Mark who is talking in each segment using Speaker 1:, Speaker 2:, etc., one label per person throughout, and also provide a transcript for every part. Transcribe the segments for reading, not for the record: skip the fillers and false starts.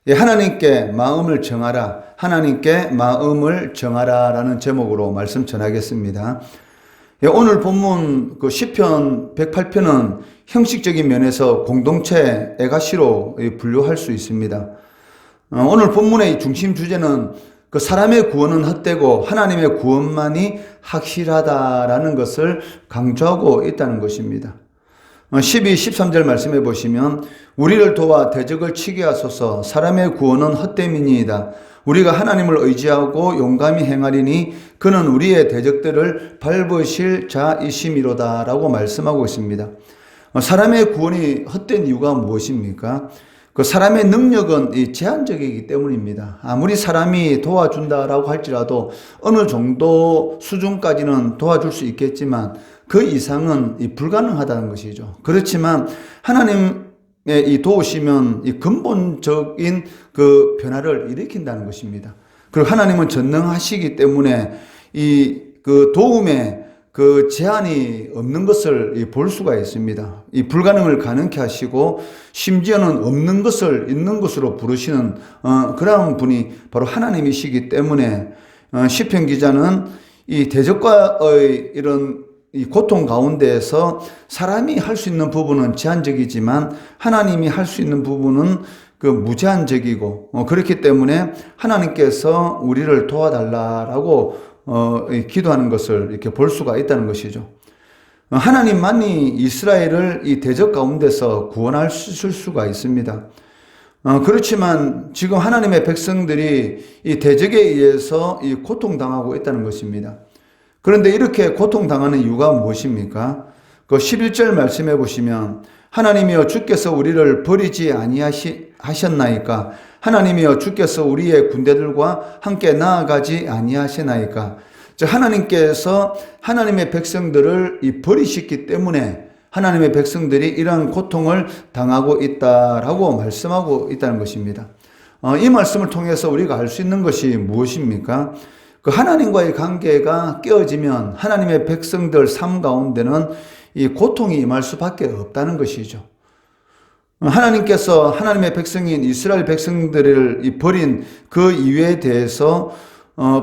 Speaker 1: 예, 하나님께 마음을 정하라, 하나님께 마음을 정하라 라는 제목으로 말씀 전하겠습니다. 예, 오늘 본문 그 시편 108편은 형식적인 면에서 공동체 에가시로 분류할 수 있습니다. 오늘 본문의 중심 주제는 그 사람의 구원은 헛되고 하나님의 구원만이 확실하다라는 것을 강조하고 있다는 것입니다. 12, 13절 말씀해 보시면 우리를 도와 대적을 치게 하소서. 사람의 구원은 헛됨이니이다. 우리가 하나님을 의지하고 용감히 행하리니 그는 우리의 대적들을 밟으실 자이심이로다 라고 말씀하고 있습니다. 사람의 구원이 헛된 이유가 무엇입니까? 그 사람의 능력은 제한적이기 때문입니다. 아무리 사람이 도와준다라고 할지라도 어느 정도 수준까지는 도와줄 수 있겠지만 그 이상은 불가능하다는 것이죠. 그렇지만 하나님의 이 도우시면 이 근본적인 그 변화를 일으킨다는 것입니다. 그리고 하나님은 전능하시기 때문에 이 그 도움에 그 제한이 없는 것을 볼 수가 있습니다. 이 불가능을 가능케 하시고 심지어는 없는 것을 있는 것으로 부르시는 그런 분이 바로 하나님이시기 때문에 시편 기자는 이 대적과의 이런 이 고통 가운데에서 사람이 할 수 있는 부분은 제한적이지만 하나님이 할 수 있는 부분은 그 무제한적이고 그렇기 때문에 하나님께서 우리를 도와달라라고 기도하는 것을 이렇게 볼 수가 있다는 것이죠. 하나님만이 이스라엘을 이 대적 가운데서 구원하실 수가 있습니다. 그렇지만 지금 하나님의 백성들이 이 대적에 의해서 이 고통당하고 있다는 것입니다. 그런데 이렇게 고통당하는 이유가 무엇입니까? 그 11절 말씀해 보시면 하나님이여 주께서 우리를 버리지 아니하셨나이까? 하나님이여 주께서 우리의 군대들과 함께 나아가지 아니하시나이까? 즉 하나님께서 하나님의 백성들을 버리셨기 때문에 하나님의 백성들이 이러한 고통을 당하고 있다라고 말씀하고 있다는 것입니다. 이 말씀을 통해서 우리가 알 수 있는 것이 무엇입니까? 그 하나님과의 관계가 깨어지면 하나님의 백성들 삶 가운데는 이 고통이 임할 수밖에 없다는 것이죠. 하나님께서 하나님의 백성인 이스라엘 백성들을 버린 그 이유에 대해서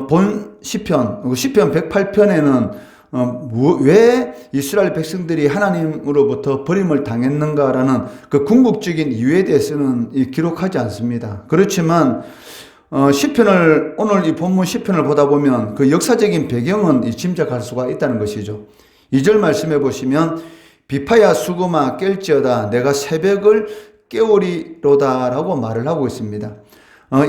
Speaker 1: 본 시편 108편에는 왜 이스라엘 백성들이 하나님으로부터 버림을 당했는가라는 그 궁극적인 이유에 대해서는 기록하지 않습니다. 그렇지만 시편을 오늘 이 본문 시편을 보다 보면 그 역사적인 배경은 짐작할 수가 있다는 것이죠. 2절 말씀해 보시면 비파야 수금아 깰지어다 내가 새벽을 깨우리로다라고 말을 하고 있습니다.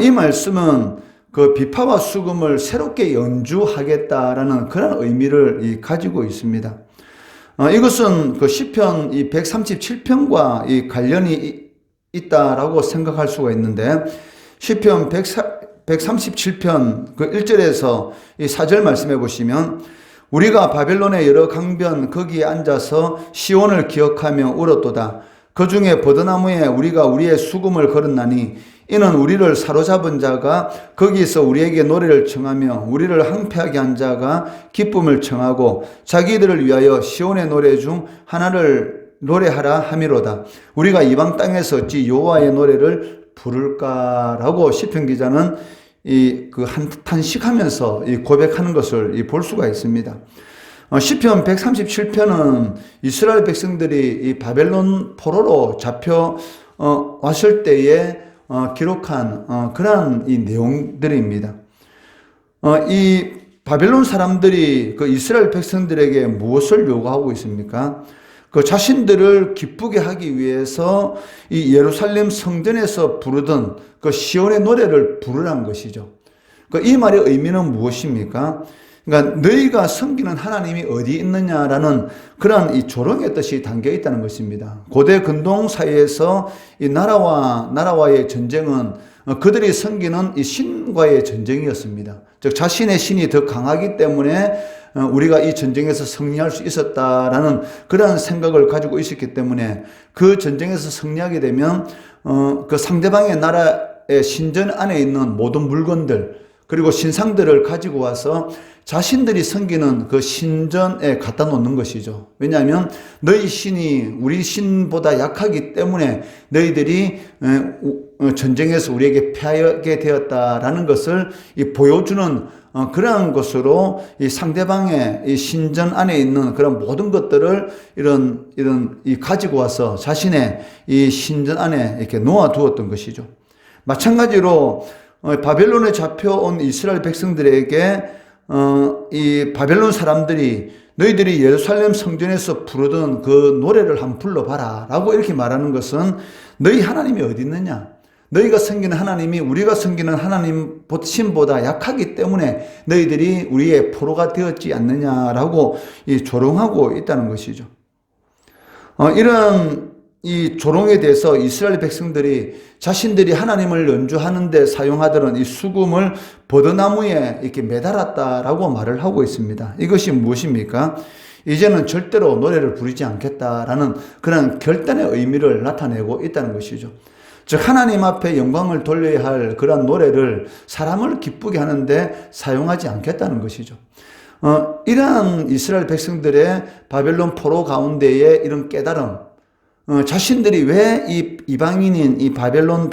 Speaker 1: 이 말씀은 그 비파와 수금을 새롭게 연주하겠다라는 그런 의미를 가지고 있습니다. 이것은 그 시편 137편과 이 관련이 있다라고 생각할 수가 있는데 시편 137편 그 1절에서 이 4절 말씀해 보시면 우리가 바벨론의 여러 강변 거기에 앉아서 시온을 기억하며 울었도다. 그 중에 버드나무에 우리가 우리의 수금을 걸었나니 이는 우리를 사로잡은 자가 거기서 우리에게 노래를 청하며 우리를 항폐하게 한 자가 기쁨을 청하고 자기들을 위하여 시온의 노래 중 하나를 노래하라 함이로다. 우리가 이방 땅에서 어찌 여호와의 노래를 부를까라고 시편 기자는 그 한탄식하면서 고백하는 것을 볼 수가 있습니다. 시편 137편은 이스라엘 백성들이 이 바벨론 포로로 잡혀 왔을 때에 기록한 그러한 이 내용들입니다. 이 바벨론 사람들이 그 이스라엘 백성들에게 무엇을 요구하고 있습니까? 그 자신들을 기쁘게 하기 위해서 이 예루살렘 성전에서 부르던 그 시온의 노래를 부르라는 것이죠. 그 이 말의 의미는 무엇입니까? 그러니까 너희가 섬기는 하나님이 어디 있느냐라는 그런 이 조롱의 뜻이 담겨 있다는 것입니다. 고대 근동 사이에서 이 나라와의 전쟁은 그들이 섬기는 이 신과의 전쟁이었습니다. 즉 자신의 신이 더 강하기 때문에 우리가 이 전쟁에서 승리할 수 있었다라는 그런 생각을 가지고 있었기 때문에 그 전쟁에서 승리하게 되면 그 상대방의 나라의 신전 안에 있는 모든 물건들 그리고 신상들을 가지고 와서 자신들이 섬기는 그 신전에 갖다 놓는 것이죠. 왜냐하면 너희 신이 우리 신보다 약하기 때문에 너희들이 전쟁에서 우리에게 패하게 되었다라는 것을 보여주는 그러한 것으로 이 상대방의 이 신전 안에 있는 그런 모든 것들을 가지고 와서 자신의 이 신전 안에 이렇게 놓아두었던 것이죠. 마찬가지로 바벨론에 잡혀온 이스라엘 백성들에게 이 바벨론 사람들이 너희들이 예루살렘 성전에서 부르던 그 노래를 한번 불러봐라 라고 이렇게 말하는 것은 너희 하나님이 어디 있느냐? 너희가 섬기는 하나님이 우리가 섬기는 하나님 신보다 약하기 때문에 너희들이 우리의 포로가 되었지 않느냐라고 조롱하고 있다는 것이죠. 이런 이 조롱에 대해서 이스라엘 백성들이 자신들이 하나님을 연주하는 데 사용하던 이 수금을 버드나무에 이렇게 매달았다라고 말을 하고 있습니다. 이것이 무엇입니까? 이제는 절대로 노래를 부르지 않겠다라는 그런 결단의 의미를 나타내고 있다는 것이죠. 즉 하나님 앞에 영광을 돌려야 할 그런 노래를 사람을 기쁘게 하는데 사용하지 않겠다는 것이죠. 이러한 이스라엘 백성들의 바벨론 포로 가운데에 이런 깨달음, 자신들이 왜 이 이방인인 이 바벨론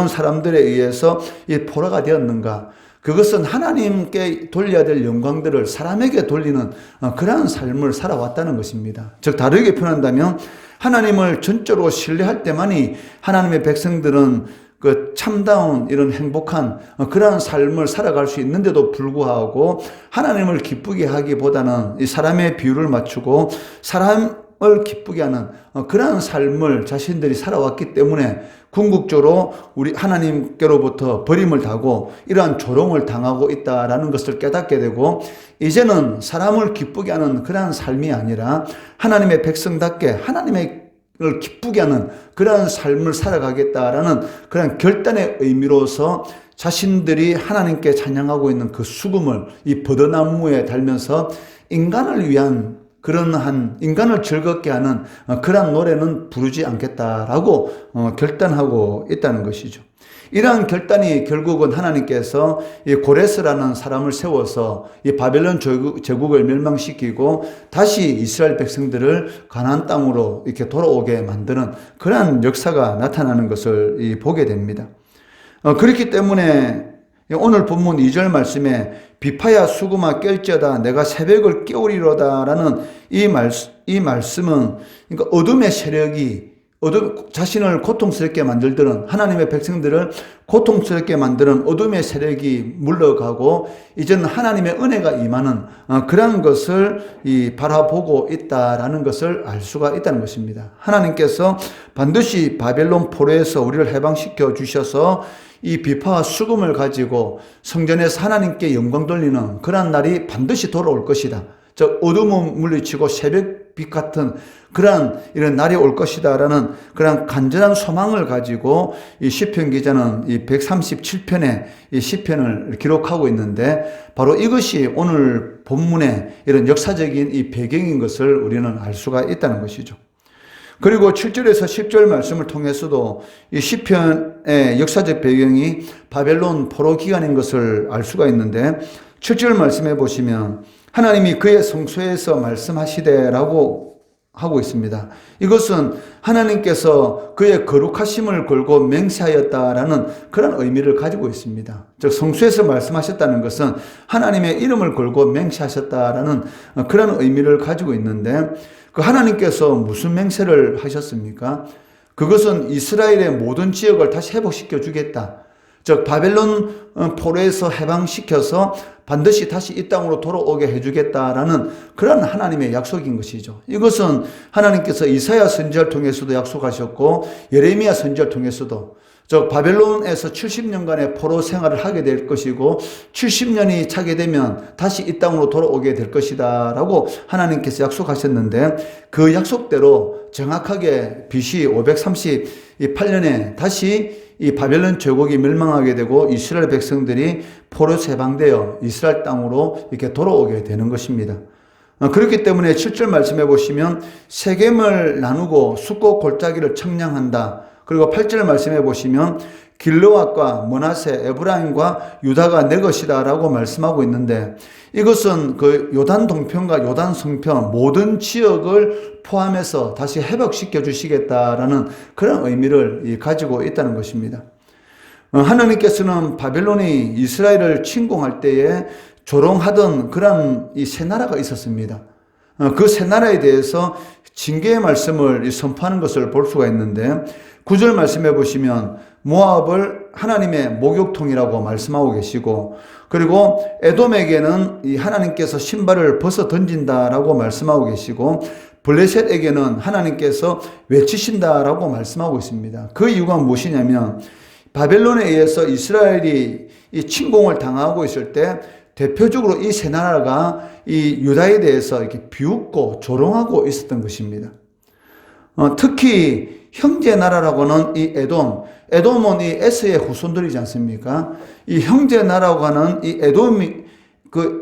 Speaker 1: 사람들에 의해서 이 포로가 되었는가? 그것은 하나님께 돌려야 될 영광들을 사람에게 돌리는 그러한 삶을 살아왔다는 것입니다. 즉 다르게 표현한다면 하나님을 전적으로 신뢰할 때만이 하나님의 백성들은 그 참다운 이런 행복한 그러한 삶을 살아갈 수 있는데도 불구하고 하나님을 기쁘게 하기보다는 이 사람의 비율을 맞추고 사람을 기쁘게 하는 그러한 삶을 자신들이 살아왔기 때문에 궁극적으로 우리 하나님께로부터 버림을 당하고 이러한 조롱을 당하고 있다라는 것을 깨닫게 되고 이제는 사람을 기쁘게 하는 그러한 삶이 아니라 하나님의 백성답게 하나님을 기쁘게 하는 그러한 삶을 살아가겠다라는 그런 결단의 의미로서 자신들이 하나님께 찬양하고 있는 그 수금을 이 버드나무에 달면서 인간을 위한 그런 인간을 즐겁게 하는 그러한 노래는 부르지 않겠다라고 결단하고 있다는 것이죠. 이러한 결단이 결국은 하나님께서 이 고레스라는 사람을 세워서 이 바벨론 제국을 멸망시키고 다시 이스라엘 백성들을 가나안 땅으로 이렇게 돌아오게 만드는 그러한 역사가 나타나는 것을 보게 됩니다. 그렇기 때문에 오늘 본문 2절 말씀에 비파야 수금아 깰지어다 내가 새벽을 깨우리로다 라는 이 말씀은 그러니까 어둠의 세력이 자신을 고통스럽게 만들던 하나님의 백성들을 고통스럽게 만드는 어둠의 세력이 물러가고 이제는 하나님의 은혜가 임하는 그런 것을 바라보고 있다라는 것을 알 수가 있다는 것입니다. 하나님께서 반드시 바벨론 포로에서 우리를 해방시켜 주셔서 이 비파와 수금을 가지고 성전에서 하나님께 영광 돌리는 그런 날이 반드시 돌아올 것이다. 즉 어둠은 물리치고 새벽빛 같은 그러한 이런 날이 올 것이다라는 그런 간절한 소망을 가지고 이 시편 기자는 이 137편의 이 시편을 기록하고 있는데 바로 이것이 오늘 본문의 이런 역사적인 이 배경인 것을 우리는 알 수가 있다는 것이죠. 그리고 7절에서 10절 말씀을 통해서도 이 시편의 역사적 배경이 바벨론 포로 기간인 것을 알 수가 있는데 7절 말씀해 보시면 하나님이 그의 성소에서 말씀하시되라고 하고 있습니다. 이것은 하나님께서 그의 거룩하심을 걸고 맹세하였다라는 그런 의미를 가지고 있습니다. 즉 성소에서 말씀하셨다는 것은 하나님의 이름을 걸고 맹세하셨다라는 그런 의미를 가지고 있는데 그 하나님께서 무슨 맹세를 하셨습니까? 그것은 이스라엘의 모든 지역을 다시 회복시켜 주겠다. 즉 바벨론 포로에서 해방시켜서 반드시 다시 이 땅으로 돌아오게 해주겠다라는 그런 하나님의 약속인 것이죠. 이것은 하나님께서 이사야 선지자를 통해서도 약속하셨고 예레미야 선지자를 통해서도 즉 바벨론에서 70년간의 포로 생활을 하게 될 것이고 70년이 차게 되면 다시 이 땅으로 돌아오게 될 것이다 라고 하나님께서 약속하셨는데 그 약속대로 정확하게 BC 538년에 다시 이 바벨론 제국이 멸망하게 되고 이스라엘 백성들이 포로에서 해방되어 이스라엘 땅으로 이렇게 돌아오게 되는 것입니다. 그렇기 때문에 7절 말씀해 보시면 세겜을 나누고 숫고 골짜기를 청량한다. 그리고 8절 말씀해 보시면 길르앗과 므낫세, 에브라임과 유다가 내 것이다 라고 말씀하고 있는데, 이것은 그 요단 동편과 요단 성편 모든 지역을 포함해서 다시 회복시켜 주시겠다라는 그런 의미를 가지고 있다는 것입니다. 하나님께서는 바벨론이 이스라엘을 침공할 때에 조롱하던 그런 이 세 나라가 있었습니다. 그 세 나라에 대해서 징계의 말씀을 선포하는 것을 볼 수가 있는데, 9절 말씀해 보시면 모압을 하나님의 목욕통이라고 말씀하고 계시고, 그리고 에돔에게는 이 하나님께서 신발을 벗어 던진다라고 말씀하고 계시고, 블레셋에게는 하나님께서 외치신다라고 말씀하고 있습니다. 그 이유가 무엇이냐면, 바벨론에 의해서 이스라엘이 이 침공을 당하고 있을 때 대표적으로 이 세 나라가 이 유다에 대해서 이렇게 비웃고 조롱하고 있었던 것입니다. 특히 형제 나라라고는 이 에돔은 이 에스의 후손들이지 않습니까? 이 형제 나라고 하는 이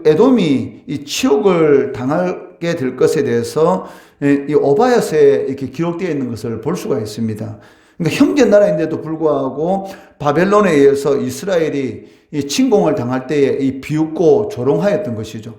Speaker 1: 에돔이 이 치욕을 당하게 될 것에 대해서 이 오바야서에 이렇게 기록되어 있는 것을 볼 수가 있습니다. 그러니까 형제 나라인데도 불구하고 바벨론에 의해서 이스라엘이 이 침공을 당할 때에 이 비웃고 조롱하였던 것이죠.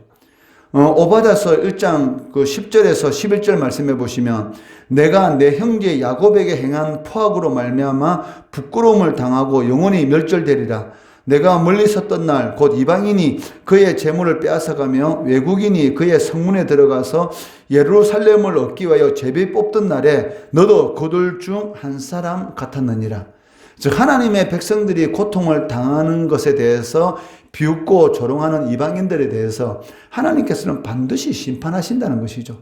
Speaker 1: 오바다서 1장 그 10절에서 11절 말씀해 보시면 내가 내 형제 야곱에게 행한 포악으로 말미암아 부끄러움을 당하고 영원히 멸절되리라. 내가 멀리 섰던 날 곧 이방인이 그의 재물을 빼앗아가며 외국인이 그의 성문에 들어가서 예루살렘을 얻기 위하여 제비 뽑던 날에 너도 그들 중 한 사람 같았느니라. 즉 하나님의 백성들이 고통을 당하는 것에 대해서 비웃고 조롱하는 이방인들에 대해서 하나님께서는 반드시 심판하신다는 것이죠.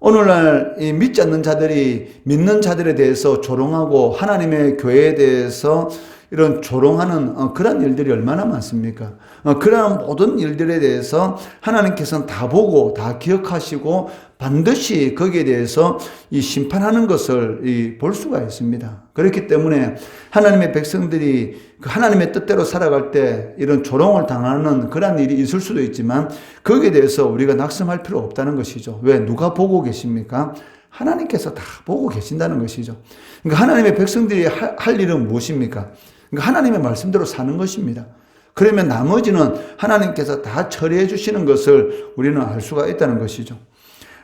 Speaker 1: 오늘날 이 믿지 않는 자들이 믿는 자들에 대해서 조롱하고 하나님의 교회에 대해서 이런 조롱하는 그런 일들이 얼마나 많습니까? 그런 모든 일들에 대해서 하나님께서는 다 보고 다 기억하시고 반드시 거기에 대해서 이 심판하는 것을 볼 수가 있습니다. 그렇기 때문에 하나님의 백성들이 그 하나님의 뜻대로 살아갈 때 이런 조롱을 당하는 그런 일이 있을 수도 있지만 거기에 대해서 우리가 낙심할 필요 없다는 것이죠. 왜? 누가 보고 계십니까? 하나님께서 다 보고 계신다는 것이죠. 그러니까 하나님의 백성들이 할 일은 무엇입니까? 그러니까 하나님의 말씀대로 사는 것입니다. 그러면 나머지는 하나님께서 다 처리해 주시는 것을 우리는 알 수가 있다는 것이죠.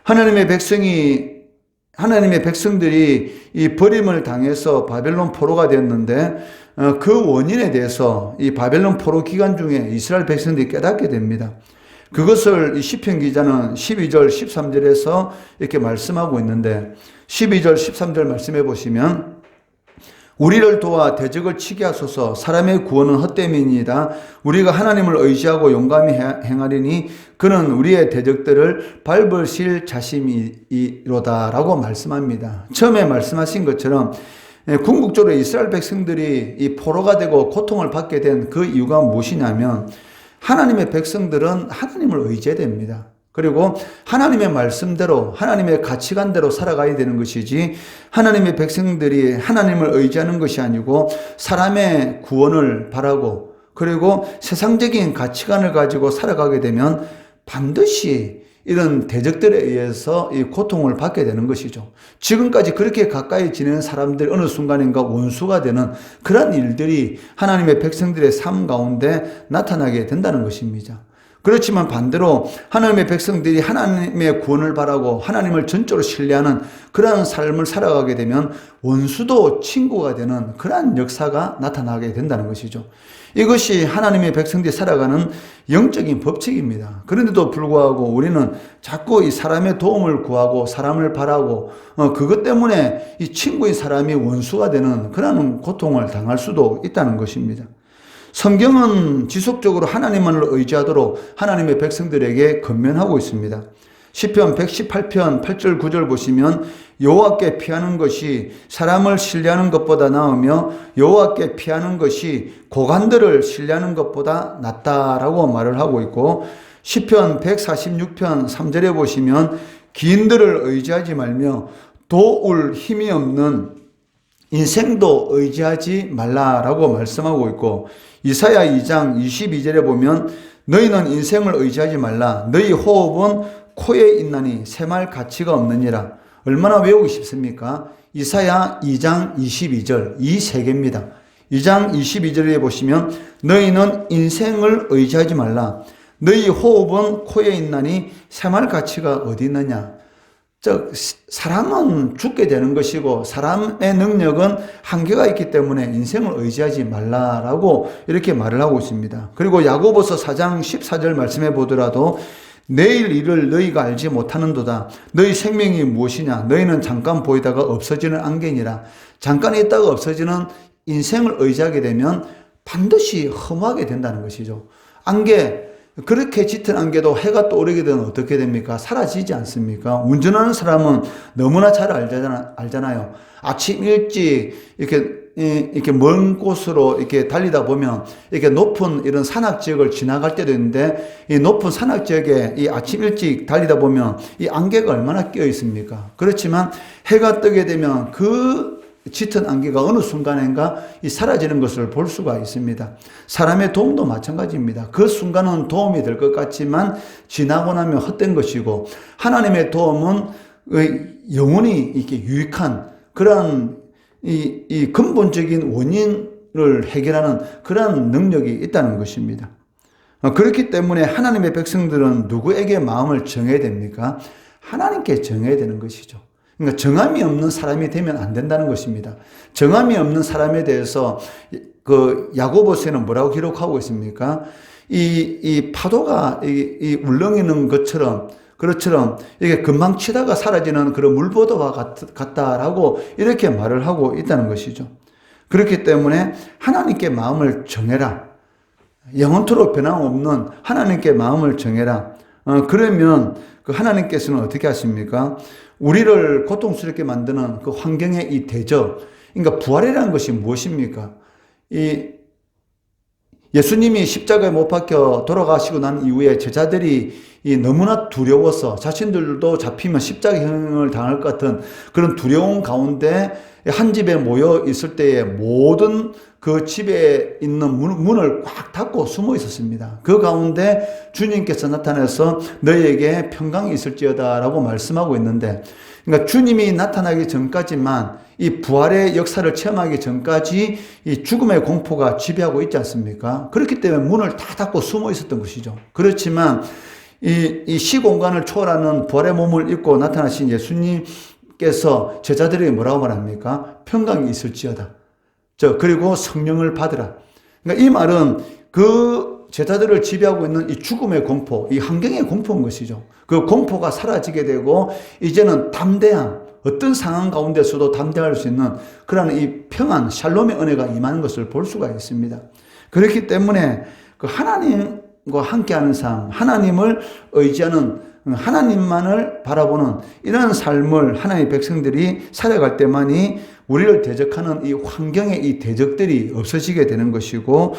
Speaker 1: 하나님의 백성들이 이 버림을 당해서 바벨론 포로가 되었는데 그 원인에 대해서 이 바벨론 포로 기간 중에 이스라엘 백성들이 깨닫게 됩니다. 그것을 이 시편 기자는 12절 13절에서 이렇게 말씀하고 있는데 12절 13절 말씀해 보시면 우리를 도와 대적을 치게 하소서. 사람의 구원은 헛됨이니이다. 우리가 하나님을 의지하고 용감히 행하리니 그는 우리의 대적들을 밟으실 자심이로다 라고 말씀합니다. 처음에 말씀하신 것처럼 궁극적으로 이스라엘 백성들이 이 포로가 되고 고통을 받게 된 그 이유가 무엇이냐면 하나님의 백성들은 하나님을 의지됩니다. 그리고 하나님의 말씀대로 하나님의 가치관대로 살아가야 되는 것이지 하나님의 백성들이 하나님을 의지하는 것이 아니고 사람의 구원을 바라고 그리고 세상적인 가치관을 가지고 살아가게 되면 반드시 이런 대적들에 의해서 이 고통을 받게 되는 것이죠. 지금까지 그렇게 가까이 지내는 사람들이 어느 순간인가 원수가 되는 그런 일들이 하나님의 백성들의 삶 가운데 나타나게 된다는 것입니다. 그렇지만 반대로 하나님의 백성들이 하나님의 구원을 바라고 하나님을 전적으로 신뢰하는 그러한 삶을 살아가게 되면 원수도 친구가 되는 그러한 역사가 나타나게 된다는 것이죠. 이것이 하나님의 백성들이 살아가는 영적인 법칙입니다. 그런데도 불구하고 우리는 자꾸 이 사람의 도움을 구하고 사람을 바라고 그것 때문에 이 친구인 사람이 원수가 되는 그러한 고통을 당할 수도 있다는 것입니다. 성경은 지속적으로 하나님만을 의지하도록 하나님의 백성들에게 권면하고 있습니다. 시편 118편 8절 9절 보시면 여호와께 피하는 것이 사람을 신뢰하는 것보다 나으며 여호와께 피하는 것이 고관들을 신뢰하는 것보다 낫다라고 말을 하고 있고 시편 146편 3절에 보시면 기인들을 의지하지 말며 도울 힘이 없는 인생도 의지하지 말라라고 말씀하고 있고 이사야 2장 22절에 보면 너희는 인생을 의지하지 말라. 너희 호흡은 코에 있나니 샘할 가치가 없느니라. 얼마나 외우기 쉽습니까? 이사야 2장 22절 이 세 개입니다. 2장 22절에 보시면 너희는 인생을 의지하지 말라. 너희 호흡은 코에 있나니 생활 가치가 어디 있느냐. 즉 사람은 죽게 되는 것이고 사람의 능력은 한계가 있기 때문에 인생을 의지하지 말라라고 이렇게 말을 하고 있습니다. 그리고 야고보서 4장 14절 말씀해 보더라도 내일 일을 너희가 알지 못하는도다. 너희 생명이 무엇이냐. 너희는 잠깐 보이다가 없어지는 안개니라. 잠깐 있다가 없어지는 인생을 의지하게 되면 반드시 허무하게 된다는 것이죠. 안개, 그렇게 짙은 안개도 해가 떠오르게 되면 어떻게 됩니까? 사라지지 않습니까? 운전하는 사람은 너무나 잘 알잖아요. 아침 일찍 이렇게 먼 곳으로 이렇게 달리다 보면 이렇게 높은 이런 산악 지역을 지나갈 때도 있는데 이 높은 산악 지역에 이 아침 일찍 달리다 보면 이 안개가 얼마나 끼어 있습니까? 그렇지만 해가 뜨게 되면 그 짙은 안개가 어느 순간인가 사라지는 것을 볼 수가 있습니다. 사람의 도움도 마찬가지입니다. 그 순간은 도움이 될 것 같지만 지나고 나면 헛된 것이고 하나님의 도움은 영원히 이렇게 유익한 그런 이 근본적인 원인을 해결하는 그런 능력이 있다는 것입니다. 그렇기 때문에 하나님의 백성들은 누구에게 마음을 정해야 됩니까? 하나님께 정해야 되는 것이죠. 그러니까 정함이 없는 사람이 되면 안 된다는 것입니다. 정함이 없는 사람에 대해서 그 야고보서에는 뭐라고 기록하고 있습니까? 이 파도가 울렁이는 것처럼 그렇처럼 이게 금방 치다가 사라지는 그런 물보도와 같다라고 이렇게 말을 하고 있다는 것이죠. 그렇기 때문에 하나님께 마음을 정해라. 영원토록 변함없는 하나님께 마음을 정해라. 그러면 그 하나님께서는 어떻게 하십니까? 우리를 고통스럽게 만드는 그 환경의 이 대적, 그러니까 부활이라는 것이 무엇입니까? 예수님이 십자가에 못 박혀 돌아가시고 난 이후에 제자들이 너무나 두려워서 자신들도 잡히면 십자가형을 당할 것 같은 그런 두려움 가운데 한 집에 모여 있을 때에 모든 그 집에 있는 문을 꽉 닫고 숨어 있었습니다. 그 가운데 주님께서 나타나서 너희에게 평강이 있을지어다 라고 말씀하고 있는데, 그러니까 주님이 나타나기 전까지만 이 부활의 역사를 체험하기 전까지 이 죽음의 공포가 지배하고 있지 않습니까? 그렇기 때문에 문을 다 닫고 숨어 있었던 것이죠. 그렇지만 이 시공간을 초월하는 부활의 몸을 입고 나타나신 예수님께서 제자들에게 뭐라고 말합니까? 평강이 있을지어다. 그리고 성령을 받으라. 그러니까 이 말은 그 제자들을 지배하고 있는 이 죽음의 공포, 이 환경의 공포인 것이죠. 그 공포가 사라지게 되고 이제는 담대함, 어떤 상황 가운데서도 담대할 수 있는 그런 이 평안, 샬롬의 은혜가 임하는 것을 볼 수가 있습니다. 그렇기 때문에 그 하나님과 함께하는 삶, 하나님을 의지하는 하나님만을 바라보는 이런 삶을 하나님의 백성들이 살아갈 때만이 우리를 대적하는 이 환경의 이 대적들이 없어지게 되는 것이고,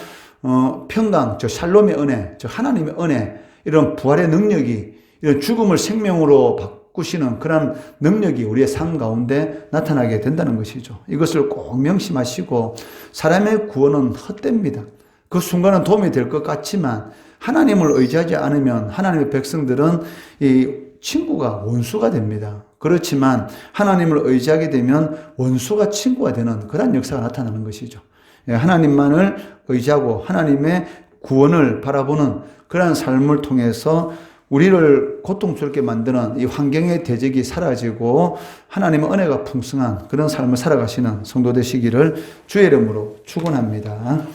Speaker 1: 평강, 샬롬의 은혜, 하나님의 은혜, 이런 부활의 능력이, 이런 죽음을 생명으로 바꾸시는 그런 능력이 우리의 삶 가운데 나타나게 된다는 것이죠. 이것을 꼭 명심하시고, 사람의 구원은 헛됩니다. 그 순간은 도움이 될 것 같지만, 하나님을 의지하지 않으면 하나님의 백성들은 이 친구가 원수가 됩니다. 그렇지만 하나님을 의지하게 되면 원수가 친구가 되는 그런 역사가 나타나는 것이죠. 하나님만을 의지하고 하나님의 구원을 바라보는 그런 삶을 통해서 우리를 고통스럽게 만드는 이 환경의 대적이 사라지고 하나님의 은혜가 풍성한 그런 삶을 살아가시는 성도 되시기를 주의 이름으로 축원합니다.